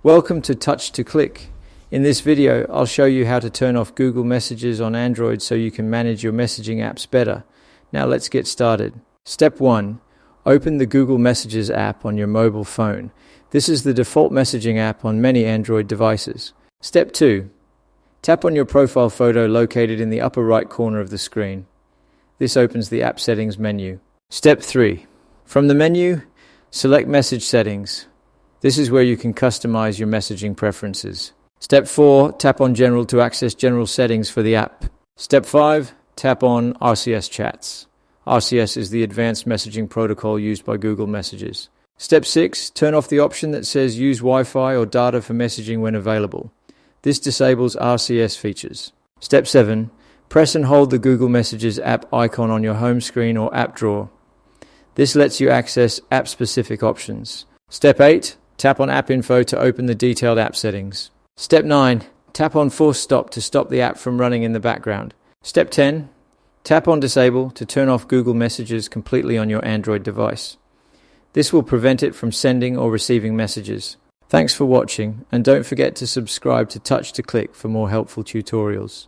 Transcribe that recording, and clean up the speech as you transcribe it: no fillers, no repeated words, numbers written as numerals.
Welcome to Touch to Click. In this video, I'll show you how to turn off Google Messages on Android so you can manage your messaging apps better. Now let's get started. Step 1. Open the Google Messages app on your mobile phone. This is the default messaging app on many Android devices. Step 2. Tap on your profile photo located in the upper right corner of the screen. This opens the app settings menu. Step 3. From the menu, select Message Settings. This is where you can customize your messaging preferences. Step 4. Tap on General to access general settings for the app. Step 5. Tap on RCS Chats. RCS is the advanced messaging protocol used by Google Messages. Step 6. Turn off the option that says Use Wi-Fi or data for messaging when available. This disables RCS features. Step 7. Press and hold the Google Messages app icon on your home screen or app drawer. This lets you access app-specific options. Step 8. Tap on App Info to open the detailed app settings. Step 9. Tap on Force Stop to stop the app from running in the background. Step 10. Tap on Disable to turn off Google Messages completely on your Android device. This will prevent it from sending or receiving messages. Thanks for watching, and don't forget to subscribe to Touch to Click for more helpful tutorials.